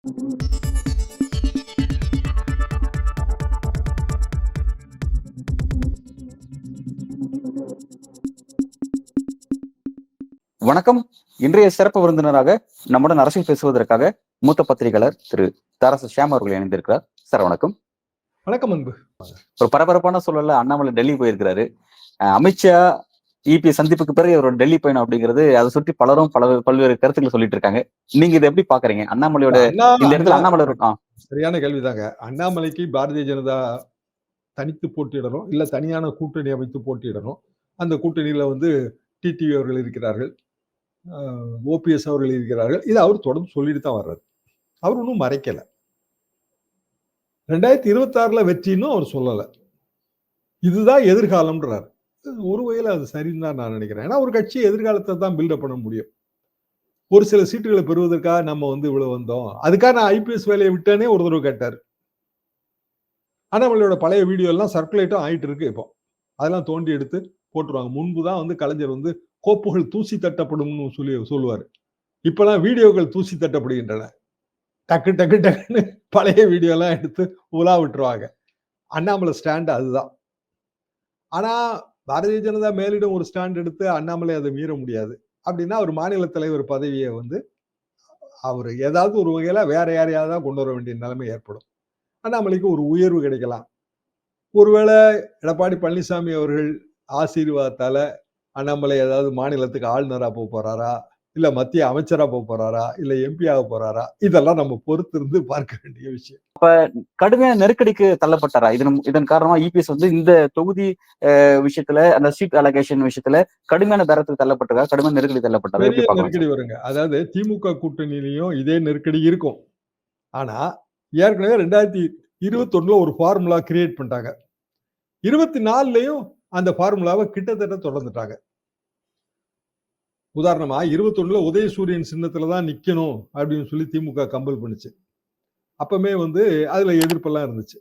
வணக்கம். இன்றைய சிறப்பு விருந்தினராக நம்முடன் அரசியல் பேசுவதற்காக மூத்த பத்திரிகையாளர் திரு தாராசு ஷியாம் அவர்கள் இணைந்திருக்கிறார். சார் வணக்கம். வணக்கம் அன்பு. ஒரு பரபரப்பான சூழல்ல அண்ணாமலை டெல்லி போயிருக்கிறாரு. அமித்ஷா இபி சந்திப்புக்கு பிறகு அவரோட டெல்லி பயணம் அப்படிங்கிறது அதை சுற்றி பலரும் பல்வேறு கருத்துக்களை சொல்லிட்டு இருக்காங்க. நீங்க இதை எப்படி பாக்குறீங்க? அண்ணாமலையோட இந்த இடத்துல அண்ணாமலை இருக்கும். சரியான கேள்விதாங்க. அண்ணாமலைக்கு பாரதிய ஜனதா தனித்து போட்டியிடணும், இல்ல தனியான கூட்டணி அமைத்து போட்டியிடணும். அந்த கூட்டணியில டிடிவி அவர்கள் இருக்கிறார்கள், ஓபிஎஸ் அவர்கள் இருக்கிறார்கள். இது அவர் தொடர்ந்து சொல்லிட்டு தான் வர்றாரு. அவர் ஒன்றும் மறைக்கல. 2026 வெற்றின்னு அவர் சொல்லல. இதுதான் எதிர்காலம்ன்றார். ஒரு வகையில் அது சரின்னு தான் நான் நினைக்கிறேன். ஏன்னா ஒரு கட்சி எதிர்காலத்தை தான் பில்டப் பண்ண முடியும். ஒரு சில சீட்டுகளை பெறுவதற்காக நம்ம இவ்வளவு வந்தோம், அதுக்காக நான் ஐபிஎஸ் வேலையை விட்டேனே ஒரு தடவை கேட்டார். அண்ணாமலையோட பழைய வீடியோ எல்லாம் சர்க்குலேட்டும் ஆயிட்டு இருக்கு. இப்போ அதெல்லாம் தோண்டி எடுத்து போட்டுருவாங்க. முன்புதான் கலைஞர் கோப்புகள் தூசி தட்டப்படும்னு சொல்லுவாரு. இப்பெல்லாம் வீடியோக்கள் தூசி தட்டப்படுகின்றன. டக்கு டக்கு டக்குன்னு பழைய வீடியோ எல்லாம் எடுத்து உலா விட்டுருவாங்க. அண்ணாமலை ஸ்டாண்ட் அதுதான். ஆனா பாரதிய ஜனதா மேலிடம் ஒரு ஸ்டாண்ட் எடுத்து அண்ணாமலை அதை மீற முடியாது. அப்படின்னா அவர் மாநில தலைவர் பதவியை அவர் ஏதாவது ஒரு வகையில வேற யாரையாவது தான் கொண்டு வர வேண்டிய நிலைமை ஏற்படும். அண்ணாமலைக்கு ஒரு உயர்வு கிடைக்கலாம். ஒருவேளை எடப்பாடி பழனிசாமி அவர்கள் ஆசீர்வாதத்தால அண்ணாமலை ஏதாவது மாநிலத்துக்கு ஆளுநரா போக போறாரா, இல்ல மத்திய அமைச்சரா போக போறாரா, இல்ல எம்பி ஆக போறாரா, இதெல்லாம் நம்ம பொறுத்திருந்து பார்க்க வேண்டிய விஷயம். அப்ப கடுமையான நெருக்கடிக்கு தள்ளப்பட்டாரா? இதன் காரணமா இபிஎஸ் இந்த தொகுதி விஷயத்துல, அந்த சீட் அலோகேஷன் விஷயத்துல கடுமையான பேரத்துக்கு தள்ளப்பட்டிருக்கா? கடுமையான நெருக்கடி தள்ளப்பட்டாரா? நெருக்கடி வருங்க. அதாவது திமுக கூட்டணியிலையும் இதே நெருக்கடி இருக்கும். ஆனா ஏற்கனவே 2021 ஒரு ஃபார்முலா கிரியேட் பண்ணிட்டாங்க. 24லயும் அந்த ஃபார்முலாவை கிட்டத்தட்ட தொடர்ந்துட்டாங்க. உதாரணமா 21ல உதயசூரியன் சின்னத்துலதான் நிக்கணும் அப்படின்னு சொல்லி திமுக கம்பல் பண்ணுச்சு. அப்பமே அதுல எதிர்ப்பெல்லாம் இருந்துச்சு.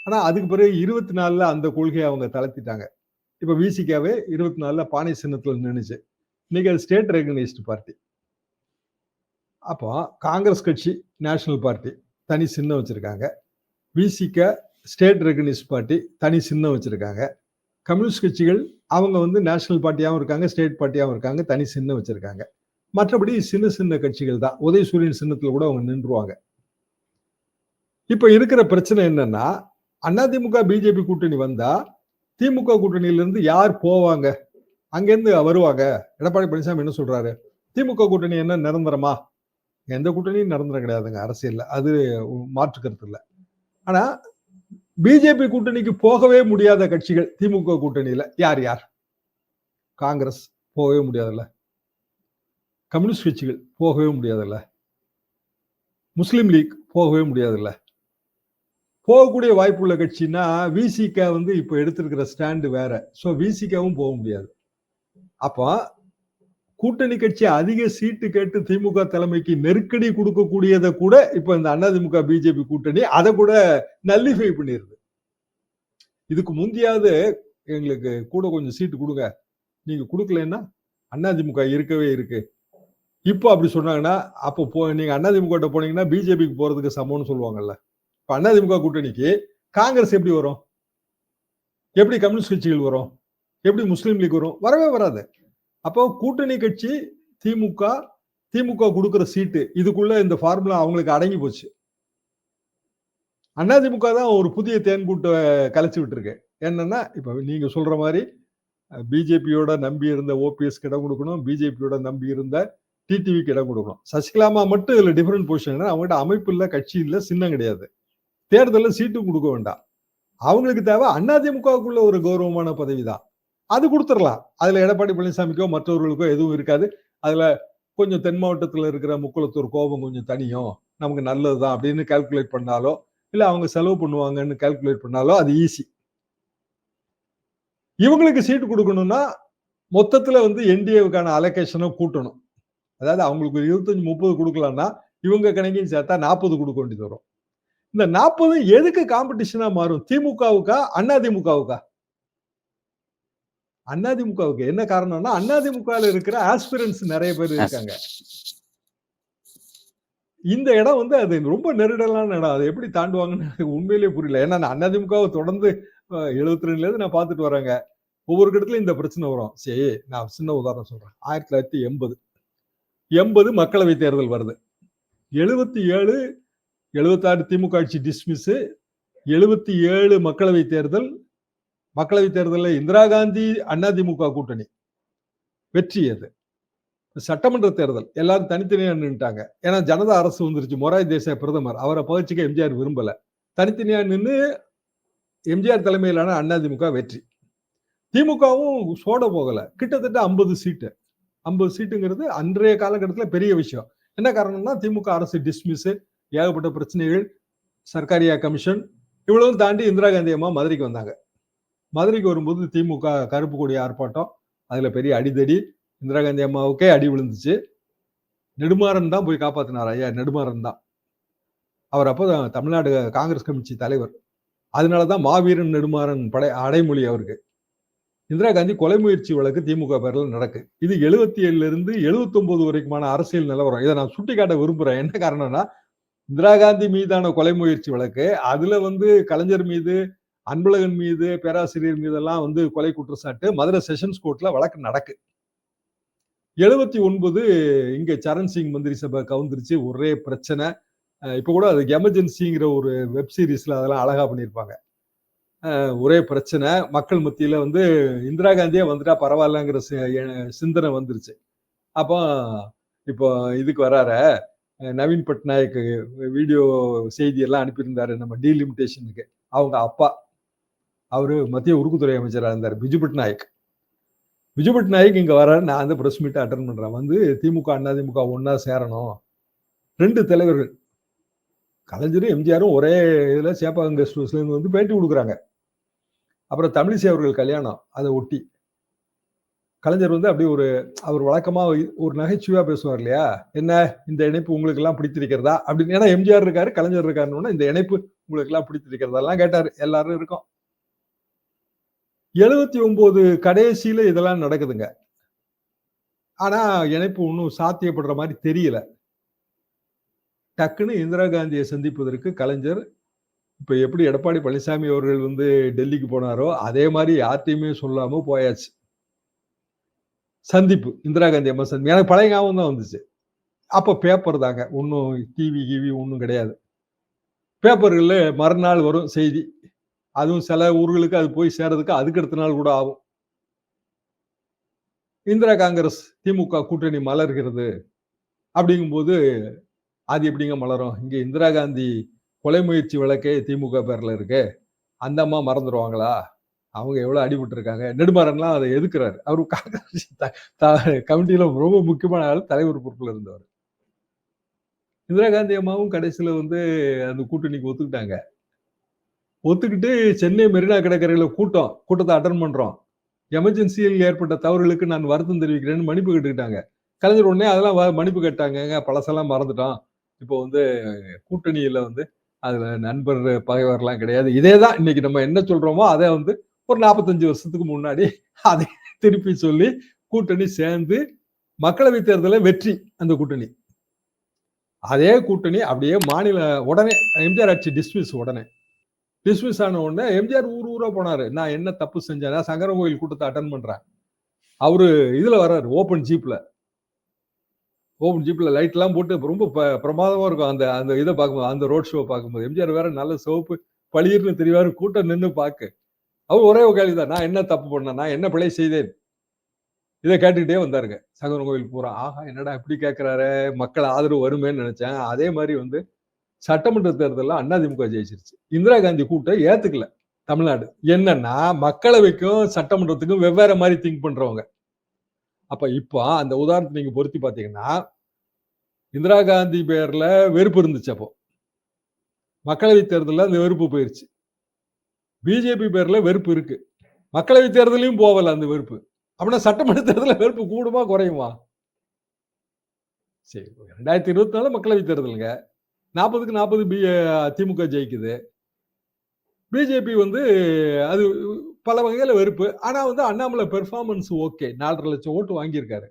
ஆனா அதுக்கு பிறகு 24ல அந்த கொள்கையை அவங்க தளர்த்திட்டாங்க. இப்ப விசிகாவே 24ல பானை சின்னத்துல நின்னுச்சு. இன்னைக்கு அது ஸ்டேட் ரெகனைஸ்டு பார்ட்டி. அப்போ காங்கிரஸ் கட்சி நேஷனல் பார்ட்டி தனி சின்னம் வச்சிருக்காங்க. விசிக ஸ்டேட் ரெகனைஸ்டு பார்ட்டி தனி சின்னம் வச்சிருக்காங்க. கம்யூனிஸ்ட் கட்சிகள் அவங்க நேஷனல் பார்ட்டியாகவும் இருக்காங்க, ஸ்டேட் பார்ட்டியாகவும் இருக்காங்க, தனி சின்னம் வச்சிருக்காங்க. மற்றபடி சின்ன சின்ன கட்சிகள் தான். உதயசூரியன் சின்னத்துல கூட அவங்க நின்றுவாங்க. இப்ப இருக்கிற பிரச்சனை என்னன்னா, அதிமுக பிஜேபி கூட்டணி வந்தா திமுக கூட்டணியில இருந்து யார் போவாங்க, அங்கிருந்து வருவாங்க. எடப்பாடி பழனிசாமி என்ன சொல்றாரு, திமுக கூட்டணி என்ன நிரந்தரமா? எந்த கூட்டணியும் நிரந்தரம் கிடையாதுங்க அரசியல்ல, அது மாற்று கருத்து இல்லை. ஆனா பிஜேபி கூட்டணிக்கு போகவே முடியாத கட்சிகள் திமுக கூட்டணியில யார் யார்? காங்கிரஸ் போகவே முடியாதுல்ல, கம்யூனிஸ்ட் கட்சிகள் போகவே முடியாதுல்ல, முஸ்லிம் லீக் போகவே முடியாதுல்ல. போகக்கூடிய வாய்ப்புள்ள கட்சின்னா விசிக இப்ப எடுத்திருக்கிற ஸ்டாண்டு வேற. சோ விசிகவும் போக முடியாது. அப்போ கூட்டணி கட்சி அதிக சீட்டு கேட்டு திமுக தலைமைக்கு நெருக்கடி கொடுக்கக்கூடியதை கூட இப்ப இந்த அதிமுக பிஜேபி கூட்டணி அதை கூட நல்லிஃபை பண்ணிருது. இதுக்கு முந்தியாவது எங்களுக்கு கூட கொஞ்சம் சீட்டு கொடுங்க, நீங்க கொடுக்கலன்னா அதிமுக இருக்கவே இருக்கு. இப்போ அப்படி சொன்னாங்கன்னா அப்போ நீங்க அதிமுக போனீங்கன்னா பிஜேபிக்கு போறதுக்கு சமம்னு சொல்லுவாங்கல்ல. இப்ப அதிமுக கூட்டணிக்கு காங்கிரஸ் எப்படி வரும்? எப்படி கம்யூனிஸ்ட் கட்சிகள் வரும்? எப்படி முஸ்லீம் லீக் வரும்? வரவே வராது. அப்போ கூட்டணி கட்சி திமுக கொடுக்கிற சீட்டு இதுக்குள்ள இந்த ஃபார்முலா அவங்களுக்கு அடங்கி போச்சு. அதிமுக தான் ஒரு புதிய தேன்கூட்டை கலைச்சு விட்டுருக்கு. என்னன்னா இப்ப நீங்க சொல்ற மாதிரி பிஜேபியோட நம்பி இருந்த ஓபிஎஸ் இடம் கொடுக்கணும், பிஜேபியோட நம்பி இருந்த டிடிவிக்கு இடம் கொடுக்கணும். சசிகலாமா மட்டும் இதுல டிஃபரெண்ட் பொசிஷன். அவங்ககிட்ட அமைப்பு இல்ல, கட்சி இல்ல, சின்னம் கிடையாது. தேர்தலில் சீட்டும் கொடுக்க வேண்டாம். அவங்களுக்கு தேவை அதிமுகவுக்குள்ள ஒரு கௌரவமான பதவி தான். அது கொடுத்துடலாம். அதுல எடப்பாடி பழனிசாமிக்கோ மற்றவர்களுக்கோ எதுவும் இருக்காது. அதுல கொஞ்சம் தென் மாவட்டத்துல இருக்கிற முக்குளத்தூர் கோபம் கொஞ்சம் தனியும், நமக்கு நல்லதுதான் அப்படின்னு கால்குலேட் பண்ணாலோ, இல்ல அவங்க செலவு பண்ணுவாங்கன்னு கால்குலேட் பண்ணாலோ அது ஈஸி. இவங்களுக்கு சீட்டு கொடுக்கணும்னா மொத்தத்துல என்டிஏவுக்கான அலோகேஷனை கூட்டணும். அதாவது அவங்களுக்கு 25-30 கொடுக்கலாம்னா இவங்க கணக்கையும் சேர்த்தா 40 கொடுக்க வேண்டியது வரும். இந்த 40 எதுக்கு காம்படிஷனா மாறும்? திமுகவுக்கா அதிமுகவுக்கா? அதிமுகவுக்கு. என்ன காரணம்னா அதிமுக இருக்கிற ஆஸ்பிரன்ஸ் நிறைய பேர் இருக்காங்க. இந்த இடம் வந்து அது ரொம்ப நெருடலான இடம். அதை எப்படி தாண்டுவாங்கன்னு எனக்கு உண்மையிலேயே புரியல. ஏன்னா நான் அதிமுகவை தொடர்ந்து 72ல இருந்து நான் பார்த்துட்டு வரேங்க. ஒவ்வொரு இடத்துலயும் இந்த பிரச்சனை வரும். சரி, நான் சின்ன உதாரணம் சொல்றேன். 1980 மக்களவை தேர்தல் வருது. 77, 76 திமுக ஆட்சி டிஸ்மிஸ், 77 மக்களவை தேர்தல். மக்களவை தேர்தலில் இந்திரா காந்தி அதிமுக கூட்டணி வெற்றி. அது சட்டமன்ற தேர்தல் எல்லாரும் தனித்தனியா நின்னுட்டாங்க. ஏன்னா ஜனதா அரசு வந்துருச்சு. மொராய் தேசாய் பிரதமர், அவரை பகிர்ச்சிக்க எம்ஜிஆர் விரும்பல. தனித்தனியா நின்று எம்ஜிஆர் தலைமையிலான அதிமுக வெற்றி. திமுகவும் சோட போகல. கிட்டத்தட்ட 50 சீட்டு. 50 சீட்டுங்கிறது அன்றைய காலகட்டத்தில் பெரிய விஷயம். என்ன காரணம்னா திமுக அரசு டிஸ்மிஸ், ஏகப்பட்ட பிரச்சனைகள், சர்க்காரியா கமிஷன், இவ்வளவு தாண்டி இந்திரா காந்தி அம்மா மதுரைக்கு வந்தாங்க. மதுரைக்கு வரும்போது திமுக கருப்பு கொடி ஆர்ப்பாட்டம், அதுல பெரிய அடிதடி, இந்திரா காந்தி அம்மாவுக்கே அடி விழுந்துச்சு. நெடுமாறன் தான் போய் காப்பாத்தினார். ஐயா நெடுமாறன் தான். அவர் அப்போ தமிழ்நாடு காங்கிரஸ் கமிட்டி தலைவர். அதனாலதான் மாவீரன் நெடுமாறன் அடைமொழி அவருக்கு. இந்திரா காந்தி கொலை முயற்சி வழக்கு திமுக பேர்ல நடக்கு. இது 77ல இருந்து 79 வரைக்குமான அரசியல் நிலவரம். இதை நான் சுட்டிக்காட்ட விரும்புறேன். என்ன காரணம்னா இந்திரா காந்தி மீதான கொலை முயற்சி வழக்கு, அதுல வந்து கலைஞர் மீது, அன்பழகன் மீது, பேராசிரியர் மீதெல்லாம் வந்து கொலை குற்றச்சாட்டு மதுரை செஷன்ஸ் கோர்ட்ல வழக்கு நடக்கு. 79 இங்க சரண் சிங் மந்திரி சபை கவுந்துருச்சு. ஒரே பிரச்சனை. இப்ப கூட அதுக்கு எமர்ஜென்சிங்கிற ஒரு வெப் சீரிஸ்ல அதெல்லாம் அழகா பண்ணியிருப்பாங்க. ஒரே பிரச்சனை. மக்கள் மத்தியில வந்து இந்திரா காந்தியே வந்துட்டா பரவாயில்லங்கிற சிந்தனை வந்துருச்சு. அப்போ இப்போ இதுக்கு வராற நவீன் பட்நாயக் வீடியோ செய்தி எல்லாம் அனுப்பியிருந்தாரு நம்ம டீலிமிட்டேஷனுக்கு. அவங்க அப்பா அவரு மத்திய உருக்குத்துறை அமைச்சராக இருந்தார், பிஜு பட்நாயக். பிஜு பட்நாயக் இங்க வர, நான் அந்த பிரஸ் மீட்டை அட்டன் பண்றேன். வந்து திமுக அதிமுக ஒன்னா சேரணும். 2 தலைவர்கள் கலைஞரும் எம்ஜிஆரும் ஒரே இதுல சேப்பாங்க கெஸ்ட் ஹவுஸ்ல இருந்து வந்து பேட்டி கொடுக்குறாங்க. அப்புறம் தமிழிசை அவர்கள் கல்யாணம், அதை ஒட்டி கலைஞர் வந்து அப்படி அவர் வழக்கமா ஒரு நகைச்சுவையா பேசுவார் இல்லையா, என்ன இந்த இணைப்பு உங்களுக்கு எல்லாம் பிடித்திருக்கிறதா அப்படின்னு. ஏன்னா எம்ஜிஆர் இருக்காரு, கலைஞர் இருக்காருன்னு இந்த இணைப்பு உங்களுக்கு எல்லாம் பிடித்திருக்கிறதெல்லாம் கேட்டாரு. எல்லாரும் இருக்கோம். 79 கடைசியில இதெல்லாம் நடக்குதுங்க. ஆனா இணைப்பு ஒன்னும் சாத்தியப்படுற மாதிரி தெரியல. டக்குன்னு இந்திரா காந்தியை சந்திப்பதற்கு கலைஞர், இப்ப எப்படி எடப்பாடி பழனிசாமி அவர்கள் வந்து டெல்லிக்கு போனாரோ அதே மாதிரி யார்ட்டையுமே சொல்லாம போயாச்சு. சந்திப்பு, இந்திரா காந்தி அம்மா சந்திப்பு. எனக்கு பழைய ஞாபகம் தான் வந்துச்சு. அப்ப பேப்பர் தாங்க, ஒன்னும் டிவி ஒன்னும் கிடையாது. பேப்பர்கள்ல மறுநாள் வரும் செய்தி. அதுவும் சில ஊர்களுக்கு அது போய் சேர்றதுக்கு அதுக்கு அடுத்த நாள் கூட ஆகும். இந்திரா காங்கிரஸ் திமுக கூட்டணி மலர்கிறது அப்படிங்கும்போது, அது எப்படிங்க மலரும்? இங்க இந்திரா காந்தி கொலை முயற்சி வழக்கே திமுக பேர்ல இருக்கு. அந்த அம்மா மறந்துடுவாங்களா? அவங்க எவ்வளவு அடிபட்டு இருக்காங்க. நெடுமாறன்லாம் அதை எதுக்குறாரு. அவரு கமிட்டியில ரொம்ப முக்கியமான ஆள், தலைவர் பொறுப்புல இருந்தவர். இந்திரா காந்தி அம்மாவும் கடைசியில வந்து அந்த கூட்டணிக்கு ஒத்துக்கிட்டாங்க. ஒத்துக்கிட்டு சென்னை மெரினா கடற்கரையில கூட்டத்தை அட்டன் பண்றோம். எமர்ஜென்சியில் ஏற்பட்ட தவறுகளுக்கு நான் வருத்தம் தெரிவிக்கிறேன்னு மன்னிப்பு கேட்டுக்கிட்டாங்க. கலைஞர் உடனே அதெல்லாம் மன்னிப்பு கேட்டாங்க. பழசெல்லாம் மறந்துட்டோம். இப்போ வந்து கூட்டணியில வந்து அதுல நண்பர் பகைவர்லாம் கிடையாது. இதேதான் இன்னைக்கு நம்ம என்ன சொல்றோமோ அதை வந்து ஒரு 45 வருஷத்துக்கு முன்னாடி அதை திருப்பி சொல்லி கூட்டணி சேர்ந்து மக்களவை தேர்தலில் வெற்றி. அந்த கூட்டணி, அதே கூட்டணி அப்படியே மாநில உடனே எம்ஜிஆர் ஆட்சி டிஸ்மிஸ் ஆன உடனே எம்ஜிஆர் ஊரா போனாரு. நான் என்ன தப்பு செஞ்சேன்? சங்கரன் கோயில் கூட்டத்தை அட்டன் பண்றேன். அவரு இதுல வர்றாரு, ஓபன் ஜீப்ல லைட் எல்லாம் போட்டு ரொம்ப பிரமாதமா இருக்கும். அந்த இதை பார்க்கும்போது, அந்த ரோட் ஷோ பார்க்கும்போது எம்ஜிஆர் வேற நல்ல சிவப்பு பளிர்னு தெரிவாரு. கூட்டம் நின்று பார்க்க அவர் ஒரே கேள்விதான், நான் என்ன தப்பு பண்ணேன்? நான் என்ன பிழை செய்தேன்? இதை கேட்டுக்கிட்டே வந்தாருங்க. சங்கரன் கோயில் பூரா. ஆஹா, என்னடா இப்படி கேட்கிறாரு, மக்கள் ஆதரவு வருமேன்னு நினைச்சேன். அதே மாதிரி வந்து சட்டமன்ற தேர்தலில் அதிமுக ஜெயிச்சிருச்சு. இந்திரா காந்தி கூட்டம் ஏத்துக்கல தமிழ்நாடு. என்னன்னா மக்களவைக்கும் சட்டமன்றத்துக்கும் வெவ்வேறு மாதிரி திங்க் பண்றவங்க. அப்ப இப்போ அந்த உதாரணத்தை நீங்க பொருத்தி பாத்தீங்கன்னா, இந்திரா காந்தி பேர்ல வெறுப்பு இருந்துச்சு. அப்போ மக்களவை தேர்தலில் அந்த வெறுப்பு போயிருச்சு. பிஜேபி பேர்ல வெறுப்பு இருக்கு. மக்களவை தேர்தலையும் போகல அந்த வெறுப்பு. அப்படின்னா சட்டமன்ற தேர்தலில் வெறுப்பு கூடுமா குறையுமா? சரி, 2024 மக்களவை தேர்தலுங்க, 40க்கு 40 திமுக ஜெயிக்குது. பிஜேபி வந்து அது பல வகையில வெறுப்பு. ஆனா வந்து அண்ணாமலை பெர்ஃபார்மன்ஸ் ஓகே. 4.5 லட்சம் ஓட்டு வாங்கியிருக்காரு.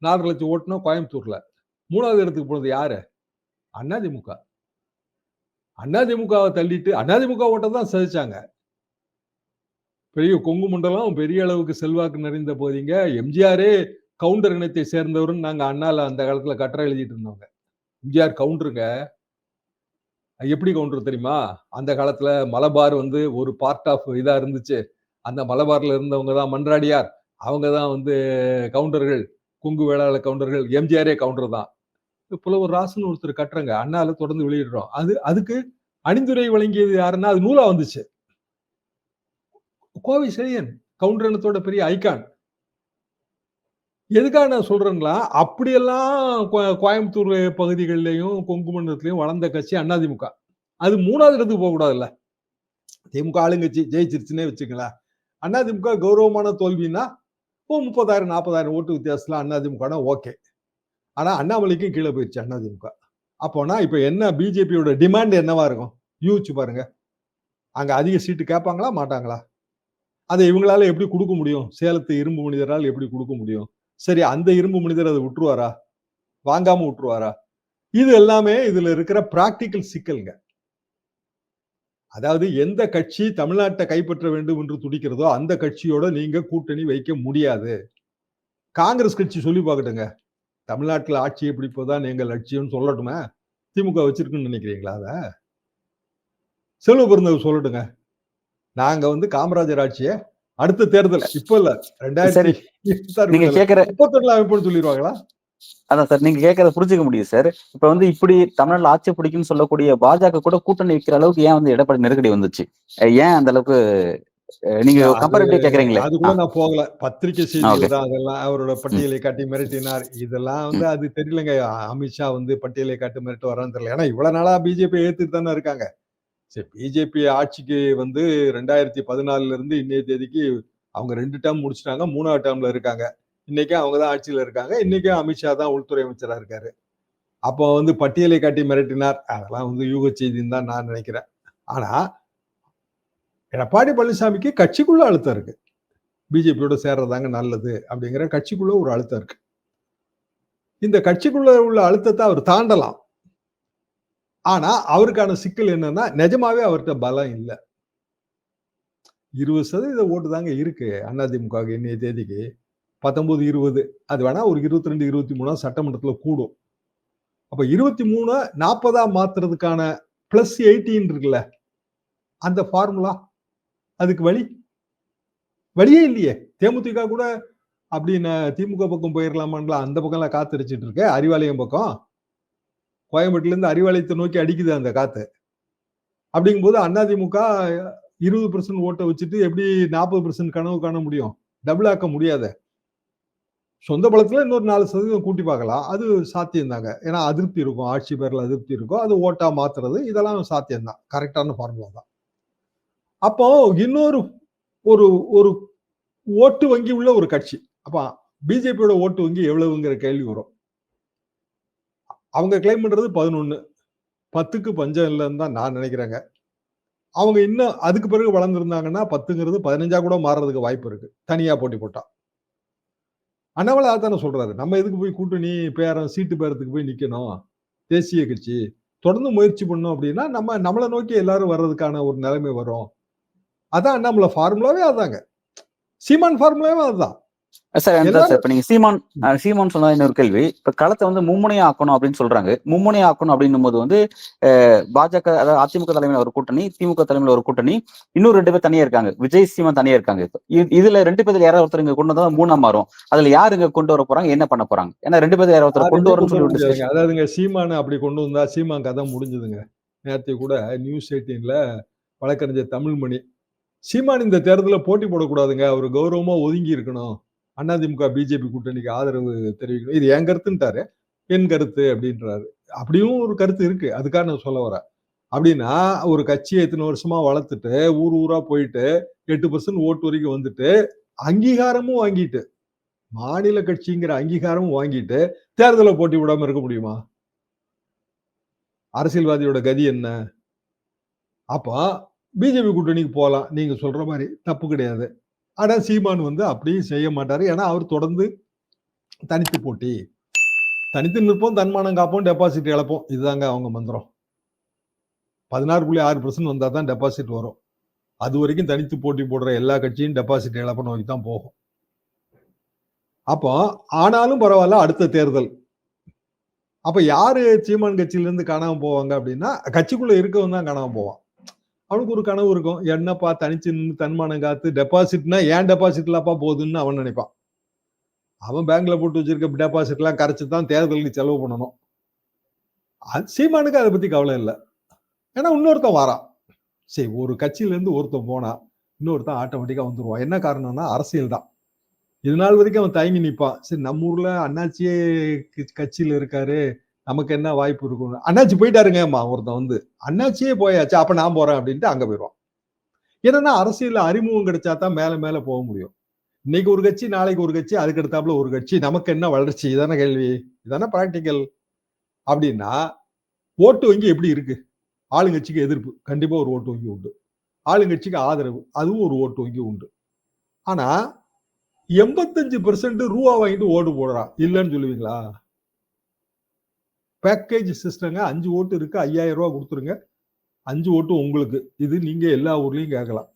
4.5 லட்சம் ஓட்டுனா கோயம்புத்தூர்ல. 3வது இடத்துக்கு போனது யாரு? அதிமுக அதிமுகவை தள்ளிட்டு அதிமுக ஓட்டை தான் சதிச்சாங்க. பெரிய கொங்கு மண்டலம் பெரிய அளவுக்கு செல்வாக்கு நிறைந்த போதீங்க. எம்ஜிஆரே கவுண்டர் இனத்தை சேர்ந்தவருன்னு நாங்க அண்ணால அந்த காலத்துல கட்டுரை எழுதிட்டு இருந்தோங்க. எம்ஜிஆர் கவுண்டருங்க. எப்படி கவுண்டர் தெரியுமா? அந்த காலத்துல மலபார் வந்து ஒரு பார்ட் ஆஃப் இதா இருந்துச்சு. அந்த மலபார்ல இருந்தவங்க தான் மன்றாடியார். அவங்க தான் வந்து கவுண்டர்கள், கொங்கு வேளாள கவுண்டர்கள். எம்ஜிஆரே கவுண்டர் தான். புலவர் ராசன் ஒருத்தர் கட்டுறங்க. அண்ணால தொடர்ந்து வெளியிடுறோம். அதுக்கு அணிந்துரை வழங்கியது யாருன்னா அது நூலா வந்துச்சு. கோவை செழியன் கவுண்டர் இனத்தோட பெரிய ஐகான். எதுக்காக நான் சொல்றேங்களா, அப்படியெல்லாம் கோயம்புத்தூர் பகுதிகளிலையும் கொங்கு மண்டலத்திலையும் வளர்ந்த கட்சி அதிமுக. அது 3வது இடத்துக்கு போக கூடாதுல்ல. திமுக ஆளுங்கட்சி ஜெயிச்சிருச்சுன்னே வச்சுக்கலாம். அதிமுக கௌரவமான தோல்வின்னா 30,000 40,000 ஓட்டு வித்தியாசத்துல அதிமுக ஓகே. ஆனா அண்ணாமலைக்கும் கீழே போயிடுச்சு அதிமுக. அப்போனா இப்ப என்ன பிஜேபியோட டிமாண்ட் என்னவா இருக்கும் யூச்சு பாருங்க. அங்க அதிக சீட்டு கேட்பாங்களா மாட்டாங்களா? அதை இவங்களால எப்படி கொடுக்க முடியும்? சேலத்து இரும்பு மனிதரால் எப்படி கொடுக்க முடியும்? சரி, அந்த இரும்பு மனிதர் அதை விட்டுருவாரா? வாங்காம விட்டுருவாரா? இது எல்லாமே இதுல இருக்கிற பிராக்டிக்கல் சிக்கல்ங்க. அதாவது எந்த கட்சி தமிழ்நாட்டை கைப்பற்ற வேண்டும் என்று துடிக்கிறதோ அந்த கட்சியோட நீங்க கூட்டணி வைக்க முடியாது. காங்கிரஸ் கட்சி சொல்லி பார்க்கட்டுங்க. தமிழ்நாட்டில் ஆட்சியை பிடிப்பதுதான் எங்கள் லட்சியம் சொல்லட்டுமே. திமுக வச்சிருக்குன்னு நினைக்கிறீங்களா? அத செல்வ பெருந்தகை சொல்லட்டுங்க. நாங்க வந்து காமராஜர் ஆட்சியை அடுத்த தேர்தல் இப்ப இல்ல 2031 அமைப்புன்னு சொல்லிடுவாங்களா? அதான் சார், நீங்க கேட்கறத புரிஞ்சுக்க முடியுது சார். இப்ப வந்து இப்படி தமிழ்நாடு ஆட்சி பிடிக்கும்னு சொல்லக்கூடிய பாஜக கூட கூட்டணி வைக்கிற அளவுக்கு ஏன் வந்து எடப்பாடி நெருக்கடி வந்துச்சு? ஏன் அந்த அளவுக்கு நீங்க கம்பேரிட்டிவ் கேக்குறீங்களே? அது கூட நான் போகல. பத்திரிகை செய்திகள் தான் அதெல்லாம். அவரோட பட்டியலை காட்டி மிரட்டினார். இதெல்லாம் வந்து அது தெரியலங்க. அமித்ஷா வந்து பட்டியலை காட்டி மிரட்டு வரான்னு தெரியல. ஏன்னா இவ்வளவு நாளா பிஜேபி ஏத்துட்டு தானே இருக்காங்க. சரி, பிஜேபி ஆட்சிக்கு வந்து 2014 இருந்து இன்னைய தேதிக்கு அவங்க 2 டேர்ம் முடிச்சிட்டாங்க. 3வது டேர்ம்ல இருக்காங்க. இன்னைக்கு அவங்க தான் ஆட்சியில இருக்காங்க. இன்னைக்கு அமித்ஷா தான் உள்துறை அமைச்சரா இருக்காரு. அப்போ வந்து பட்டியலை காட்டி மிரட்டினார். அதெல்லாம் வந்து யூக செய்தின்னு தான் நான் நினைக்கிறேன். ஆனா எடப்பாடி பழனிசாமிக்கு கட்சிக்குள்ள அழுத்தம் இருக்கு. பிஜேபியோட சேர்றதாங்க நல்லது அப்படிங்கிற கட்சிக்குள்ள ஒரு அழுத்தம் இருக்கு. இந்த கட்சிக்குள்ள உள்ள அழுத்தத்தை அவர் தாண்டலாம். ஆனா அவருக்கான சிக்கல் என்னன்னா, நிஜமாவே அவர்கிட்ட பலம் இல்ல. 20% ஓட்டு தாங்க இருக்கு அதிமுக இன்னைய தேதிக்கு. 19, 20 அது வேணா ஒரு 22, 23 சட்டமன்றத்துல கூடும். அப்ப 23 40 மாத்துறதுக்கான +18 இருக்குல்ல, அந்த ஃபார்முலா அதுக்கு வழியே இல்லையே. தேமுதிக கூட அப்படின்னு திமுக பக்கம் போயிடலாமான்லாம் அந்த பக்கம்லாம் காத்திருச்சுட்டு இருக்க. அறிவாலயம் பக்கம் கோயம்பேட்டுல இருந்து அறிவாலயத்தை நோக்கி அடிக்குது அந்த காத்து. அப்படிங்கும்போது அதிமுக 20% ஓட்டை வச்சுட்டு எப்படி 40% கனவு காண முடியும்? டபுள் ஆக்க முடியாத. சொந்த பலத்துல இன்னொரு 4% கூட்டி பார்க்கலாம். அது சாத்தியம் தாங்க. ஏன்னா அதிருப்தி இருக்கும், ஆட்சி பேர்ல அதிருப்தி இருக்கும். அது ஓட்டா மாத்துறது இதெல்லாம் சாத்தியம் தான். கரெக்டான ஃபார்முலா தான். அப்போ இன்னொரு ஒரு ஒரு ஓட்டு வங்கி உள்ள ஒரு கட்சி. அப்ப பிஜேபியோட ஓட்டு வங்கி எவ்வளவுங்கிற கேள்வி வரும். அவங்க கிளைம் பண்றது 11, 10க்கு பஞ்சம் இல்லைன்னு தான் நான் நினைக்கிறேங்க. அவங்க இன்னும் அதுக்கு பிறகு வளர்ந்துருந்தாங்கன்னா 10ங்கிறது 15 கூட மாறுறதுக்கு வாய்ப்பு இருக்கு, தனியா போட்டி போட்டா. அண்ணாமலை அதானே சொல்றாரு, நம்ம எதுக்கு போய் கூட்டணி பேரம் சீட்டு பேரத்துக்கு போய் நிக்கணும்? தேசிய கட்சி தொடர்ந்து முயற்சி பண்ணோம் அப்படின்னா நம்மளை நோக்கி எல்லாரும் வர்றதுக்கான ஒரு நிலைமை வரும். அதான் அண்ணாமலை ஃபார்முலாவே அதாங்க. சீமான் ஃபார்முலாவே அதுதான். சார் இப்ப நீங்க சீமான் சொன்ன இன்னொரு கேள்வி. இப்ப களத்தை வந்து மும்முனையா ஆக்கணும் அப்படின்னு சொல்றாங்க. மும்முனையா ஆக்கணும் அப்படின்னும் போது வந்து பாஜக, அதாவது அதிமுக தலைமையில ஒரு கூட்டணி, திமுக தலைமையில ஒரு கூட்டணி, இன்னும் 2 பேர் தனியா இருக்காங்க. விஜய் சீமான் தனியா இருக்காங்க. இதுல 2 பேர்ல யாராவது ஒருத்தர் இங்க கொண்டு வந்தா 3ஆ மாறும். அதுல யாரு இங்க கொண்டு வர போறாங்க, என்ன பண்ண போறாங்க? ஏன்னா 2 பேர் யாராவது ஒருத்தர் கொண்டு வரணும்னு சொல்லிட்டு, அதாவதுங்க சீமான் அப்படி கொண்டு வந்தா சீமான் கதை முடிஞ்சதுங்க. நேற்று கூட நியூஸ் 18ல வழக்கறிஞர் தமிழ்மணி, சீமான் இந்த தேர்தலில் போட்டி போடக்கூடாதுங்க, அவர் கௌரவமா ஒதுங்கி இருக்கணும், அதிமுக பிஜேபி கூட்டணிக்கு ஆதரவு தெரிவிக்கணும், இது என் கருத்துன்ட்டாரு. என் கருத்து அப்படின்றாரு. அப்படியும் ஒரு கருத்து இருக்கு. அதுக்காக நான் சொல்ல வரேன். அப்படின்னா ஒரு கட்சியை இத்தனை வருஷமா வளர்த்துட்டு ஊர் ஊரா போயிட்டு 8% ஓட்டு வரைக்கும் வந்துட்டு அங்கீகாரமும் வாங்கிட்டு, மாநில கட்சிங்கிற அங்கீகாரமும் வாங்கிட்டு தேர்தலை போட்டி விடாம இருக்க முடியுமா? அரசியல்வாதியோட கதி என்ன? அப்ப பிஜேபி கூட்டணிக்கு போகலாம், நீங்க சொல்ற மாதிரி தப்பு கிடையாது. ஆனா சீமான் வந்து அப்படியும் செய்ய மாட்டாரு. ஏன்னா அவர் தொடர்ந்து தனித்து போட்டி, தனித்து நிற்போம், தன்மானம் காப்போம், டெபாசிட் இழப்போம். இதுதாங்க அவங்க மந்திரம். 16.6% வந்தா தான் டெபாசிட் வரும். அது வரைக்கும் தனித்து போட்டி போடுற எல்லா கட்சியும் டெபாசிட் இழப்ப நோக்கி தான் போகும். அப்போ ஆனாலும் பரவாயில்ல, அடுத்த தேர்தல். அப்ப யாரு சீமான் கட்சியில இருந்து காணாம போவாங்க அப்படின்னா, கட்சிக்குள்ள இருக்கவன் தான் காணாம போவான். அவனுக்கு ஒரு கனவு இருக்கும். என்னப்பா தனிச்சு நின்று தன்மானம் காத்து டெபாசிட்னா ஏன் டெபாசிட்லாப்பா போகுதுன்னு அவன் நினைப்பான். அவன் பேங்க்ல போட்டு வச்சிருக்க டெபாசிட் எல்லாம் கரைச்சு தான் தேர்தலுக்கு செலவு பண்ணணும். சீமானுக்கு அதை பத்தி கவலை இல்லை. ஏன்னா இன்னொருத்தன் வாரான். சரி, ஒரு கட்சியில இருந்து ஒருத்தன் போனா இன்னொருத்தன் ஆட்டோமேட்டிக்கா வந்துருவான். என்ன காரணம்னா அரசியல் தான். இது நாள் வரைக்கும் அவன் தயங்கி நிற்பான். சரி, நம்ம ஊர்ல அண்ணாச்சியே கட்சியில இருக்காரு, நமக்கு என்ன வாய்ப்பு இருக்கும். அண்ணாச்சி போயிட்டாருங்கம்மா ஒருத்தன் வந்து, அண்ணாச்சியே போயாச்சு, அப்ப நான் போறேன் அப்படின்ட்டு அங்க போயிடுவான். ஏன்னா அரசியல்ல அறிமுகம் கிடைச்சா தான் மேல மேல போக முடியும். இன்னைக்கு ஒரு கட்சி, நாளைக்கு ஒரு கட்சி, அதுக்கு அடுத்தாப்புல ஒரு கட்சி, நமக்கு என்ன வளர்ச்சி? இதான கேள்வி, இதான பிராக்டிக்கல். அப்படின்னா ஓட்டு வங்கி எப்படி இருக்கு? ஆளுங்கட்சிக்கு எதிர்ப்பு, கண்டிப்பா ஒரு ஓட்டு வங்கி உண்டு. ஆளுங்கட்சிக்கு ஆதரவு, அதுவும் ஒரு ஓட்டு வங்கி உண்டு. ஆனா 85% ரூபா வாங்கிட்டு ஓட்டு போடுறான். இல்லைன்னு சொல்லுவீங்களா? பேக்கேஜ் சிஸ்டங்க. 5 ஓட்டு இருக்கு, 5000 ரூபாய் கொடுத்துருங்க, 5 ஓட்டு உங்களுக்கு. இது நீங்க எல்லா ஊர்லயும் கேட்கலாம்.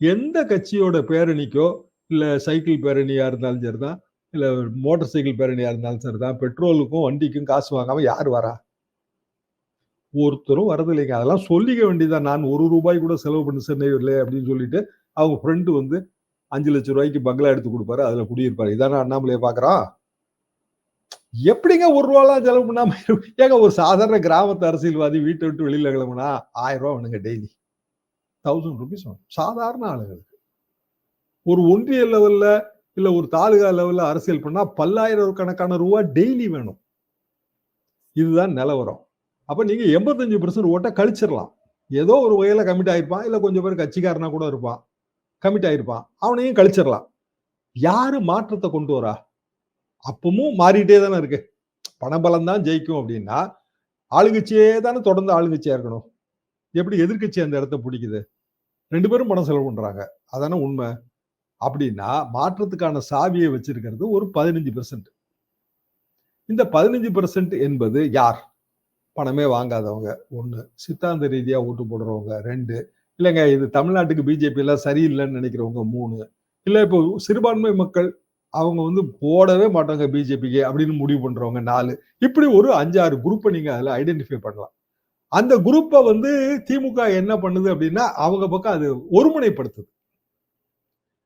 எந்த கட்சியோட பேரணிக்கோ, இல்ல சைக்கிள் பேரணியா இருந்தாலும் சரிதான், இல்ல மோட்டார் சைக்கிள் பேரணியா இருந்தாலும் சரிதான், பெட்ரோலுக்கும் வண்டிக்கும் காசு வாங்காம யாரு வரா? ஒருத்தரும் வரது இல்லைங்க. அதெல்லாம் சொல்லிக்க வேண்டியதான். நான் 1 ரூபாய் கூட செலவு பண்ணி சென்னையில் அப்படின்னு சொல்லிட்டு அவங்க ஃப்ரெண்டு வந்து 5 லட்சம் ரூபாய்க்கு பங்களா எடுத்து கொடுப்பாரு, அதுல குடியிருப்பாரு. இதானே அண்ணாமலையை பாக்குறான்? எப்படிங்க 1 ரூபாலாம் செலவு பண்ணாம? ஏங்க ஒரு சாதாரண கிராமத்து அரசியல்வாதி வீட்டை விட்டு வெளியில கிளம்புனா 1000 ரூபாய் வேணுங்க டெய்லி. 1000 ருபீஸ் வேணும் சாதாரண ஆளுங்களுக்கு. ஒரு ஒன்றிய லெவல்ல இல்ல ஒரு தாலுகா லெவல்ல அரசியல் பண்ணா பல்லாயிரக்கணக்கான ரூபாய் டெய்லி வேணும். இதுதான் நிலவரம். அப்ப நீங்க 85% ஓட்ட கழிச்சிடலாம். ஏதோ ஒரு வகையில கமிட் ஆயிருப்பான், இல்ல கொஞ்சம் பேர் கட்சிக்காரனா கூட இருப்பான், கமிட் ஆயிருப்பான், அவனையும் கழிச்சிடலாம். யாரு மாற்றத்தை கொண்டு வரா? அப்பவும் மாறிட்டே தானே இருக்கு. பணபலம் தான் ஜெயிக்கும் அப்படின்னா ஆளுங்கட்சியே தானே தொடர்ந்து ஆளுங்கட்சியா இருக்கணும். எப்படி எதிர்கட்சி அந்த இடத்த பிடிக்குது? 2 பேரும் பணம் செலவு பண்றாங்க, அதானே உண்மை. அப்படின்னா மாற்றத்துக்கான சாவியை வச்சிருக்கிறது ஒரு 15%. இந்த 15% என்பது யார்? பணமே வாங்காதவங்க 1, சித்தாந்த ரீதியா ஓட்டு போடுறவங்க 2, இல்லைங்க இது தமிழ்நாட்டுக்கு பிஜேபி எல்லாம் சரியில்லைன்னு நினைக்கிறவங்க 3, இல்ல இப்போ சிறுபான்மை மக்கள் அவங்க வந்து போடவே மாட்டாங்க பிஜேபிக்கு அப்படின்னு முடிவு பண்றவங்க 4. இப்படி ஒரு 5-6 குரூப்பை நீங்க அதுல ஐடென்டிஃபை பண்ணலாம். அந்த குரூப்பை வந்து திமுக என்ன பண்ணுது அப்படின்னா அவங்க பக்கம் அது ஒருமுனைப்படுத்துது.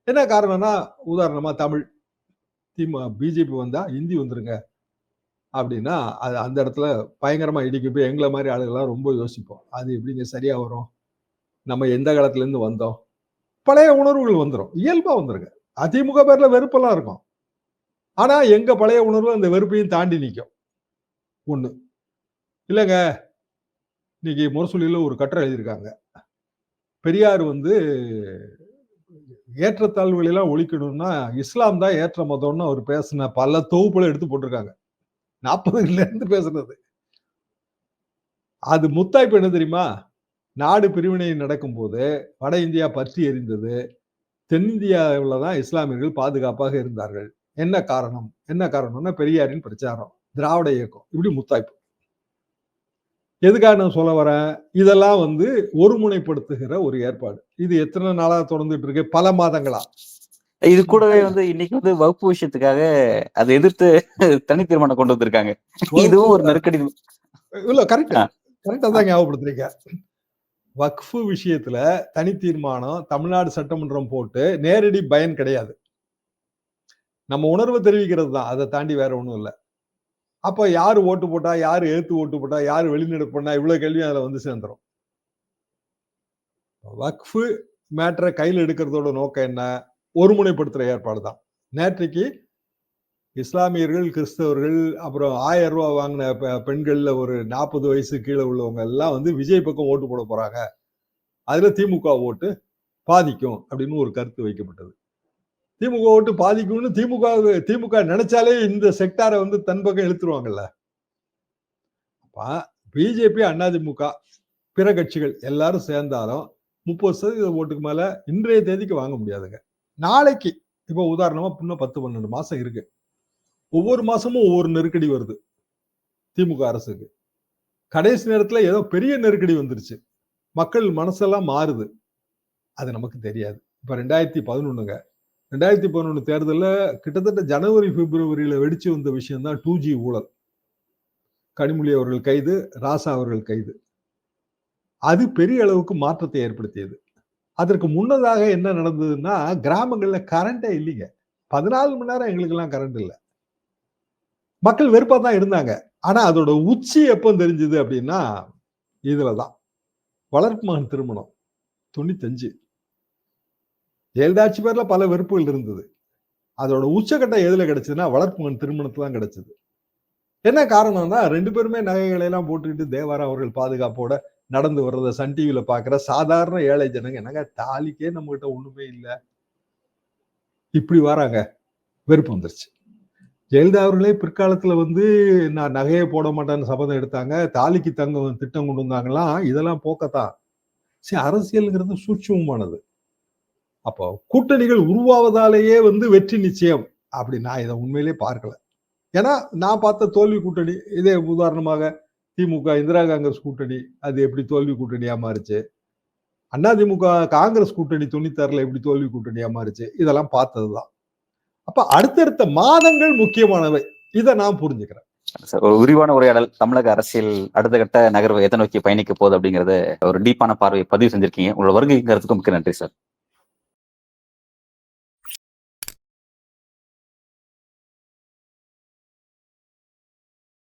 என்ன காரணம்னா, உதாரணமா தமிழ் பிஜேபி வந்தா ஹிந்தி வந்துருங்க அப்படின்னா அது அந்த இடத்துல பயங்கரமா இடிக்கு. போய் எங்களை மாதிரி ஆளுகள்லாம் ரொம்ப யோசிப்போம். அது எப்படிங்க சரியா வரும்? நம்ம எந்த காலத்துல இருந்து வந்தோம்? பழைய உணர்வுகள் வந்துடும், இயல்பா வந்துருங்க. அதிமுக பேர்ல வெறுப்பெல்லாம் இருக்கும். ஆனா எங்க பழைய உணர்வு அந்த வெறுப்பையும் தாண்டி நிற்கும். 1 இல்லைங்க, இன்னைக்கு முரசொலியில ஒரு கட்டுரை எழுதியிருக்காங்க. பெரியார் வந்து ஏற்றத்தாழ்வுகளை எல்லாம் ஒழிக்கணும்னா இஸ்லாம் தான் ஏற்ற மதம்னு அவர் பேசின பல தொகுப்புல எடுத்து போட்டிருக்காங்க. 40ல இருந்து பேசுனது. அது முத்தாய்ப்பு என்ன தெரியுமா? நாடு பிரிவினை நடக்கும் போது வட இந்தியா பற்றி எரிந்தது, தென்னிந்தியாவில் தான் இஸ்லாமியர்கள் பாதுகாப்பாக இருந்தார்கள். என்ன காரணம்? என்ன காரணம்னா பெரியாரின் பிரச்சாரம், திராவிட இயக்கம். இப்படி முத்தாய்ப்பு. எதுக்காக நான் சொல்ல வரேன்? இதெல்லாம் வந்து ஒருமுனைப்படுத்துகிற ஒரு ஏற்பாடு. இது எத்தனை நாளா தொடர்ந்துட்டு இருக்கு? பல மாதங்களா. இது கூடவே வந்து இன்னைக்கு வந்து வகுப்பு விஷயத்துக்காக அதை எதிர்த்து தனி தீர்மானம் கொண்டு வந்திருக்காங்க. இதுவும் ஒரு நெருக்கடி. இல்ல, கரெக்டா தான் ஞாபகப்படுத்துறீங்க. வக்ஃபு விஷயத்துல தனி தீர்மானம் தமிழ்நாடு சட்டமன்றம் போட்டு நேரடி பயன் கிடையாது. நம்ம உணர்வு தெரிவிக்கிறது தான், அதை தாண்டி வேற ஒண்ணும் இல்லை. அப்ப யாரு ஓட்டு போட்டா, யாரு எதிர்த்து ஓட்டு போட்டா, யாரு வெளிநடப்பு பண்ணா, இவ்வளவு கேள்வியும் அதுல வந்து சேர்ந்துரும். வக்ஃபு மேட்டரை கையில் எடுக்கிறதோட நோக்கம் என்ன? ஒருமுனைப்படுத்துற ஏற்பாடு தான். நேற்றைக்கு இஸ்லாமியர்கள், கிறிஸ்தவர்கள், அப்புறம் 1000 ரூபாய் வாங்கின பெண்கள்ல ஒரு 40 வயசு கீழே உள்ளவங்க எல்லாம் வந்து விஜய் பக்கம் ஓட்டு போட போறாங்க, அதுல திமுக ஓட்டு பாதிக்கும் அப்படின்னு ஒரு கருத்து வைக்கப்பட்டது. திமுக ஓட்டு பாதிக்கும்னு திமுக நினைச்சாலே இந்த செக்டாரை வந்து தன் பக்கம் இழுத்துருவாங்கல்ல. பிஜேபி, அதிமுக, பிற கட்சிகள் எல்லாரும் சேர்ந்தாலும் 30% ஓட்டுக்கு மேல இன்றைய தேதிக்கு வாங்க முடியாதுங்க. நாளைக்கு இப்ப உதாரணமா இன்னும் 10-12 மாசம் இருக்கு. ஒவ்வொரு மாசமும் ஒவ்வொரு நெருக்கடி வருது. திமுக அரசுக்கு. கடைசி நேரத்துல ஏதோ பெரிய நெருக்கடி வந்துருச்சு. மக்கள் மனசெல்லாம் மாறுது. அது நமக்கு தெரியாது. இப்ப 2011ங்க. 2011 தேர்தல்ல கிட்டத்தட்ட ஜனவரி, பிப்ரவரியில வெடிச்சு வந்த விஷயம் தான் 2G ஊழல். கனிமொழி அவர்கள் கைது, ராசா அவர்கள் கைது. அது பெரிய அளவுக்கு மாற்றத்தை ஏற்படுத்தியது. அதற்கு முன்னதாக என்ன நடந்ததுன்னா, கிராமங்கள்ல கரண்டே இல்லைங்க. 14 மணி நேரம் எங்களுக்கெல்லாம் கரண்ட் இல்ல. மக்கள் வெறுப்பா தான் இருந்தாங்க. ஆனா அதோட உச்சி எப்ப தெரிஞ்சது அப்படின்னா, இதுலதான். வளர்ப்பு மகன் திருமணம் 95. ஜெயலலிதா ஆட்சி பேர்ல பல வெறுப்புகள் இருந்தது. அதோட உச்சகட்டம் எதுல கிடைச்சதுன்னா, வளர்ப்பு மகன் திருமணத்துல தான் கிடைச்சது. என்ன காரணம்னா, 2 பேருமே நகைகளை எல்லாம் போட்டுக்கிட்டு தேவாரம் அவர்கள் பாதுகாப்போட நடந்து வர்றத சன் டிவில பாக்குற சாதாரண ஏழை ஜனங்க, என்னங்க தாலிக்கே நம்ம கிட்ட ஒண்ணுமே இல்ல. இப்படி வராங்க. வெறுப்பு வந்துருச்சு. ஜெயலலிதா அவர்களே பிற்காலத்துல வந்து நான் நகையே போட மாட்டேன்னு சபதம் எடுத்தாங்க. தாலிக்கு தங்கம் திட்டம் கொண்டு வந்தாங்களாம். இதெல்லாம் போக்கத்தான். சரி, அரசியல்ங்கிறது சூட்சுமமானது. அப்போ கூட்டணிகள் உருவாவதாலேயே வந்து வெற்றி நிச்சயம் அப்படி நான் இதை உண்மையிலே பார்க்கல. ஏன்னா நான் பார்த்த தோல்வி கூட்டணி இதே உதாரணமாக திமுக இந்திரா காங்கிரஸ் கூட்டணி அது எப்படி தோல்வி கூட்டணியா மாறுச்சு, அதிமுக காங்கிரஸ் கூட்டணி 96ல எப்படி தோல்வி கூட்டணியா மாறுச்சு, இதெல்லாம் பார்த்ததுதான். அப்ப அடுத்தடுத்த மாதங்கள் முக்கியமானவை. இதை நான் புரிஞ்சுக்கிறேன். ஒரு விரிவான உரையாடல் தமிழக அரசியல் அடுத்த கட்ட நகர்வு எதை நோக்கி பயணிக்க போகுது அப்படிங்கறத ஒரு டீப்பான பார்வையை பதிவு செஞ்சிருக்கீங்க. உங்களோட வருகைங்கிறதுக்கு மிக்க நன்றி சார்.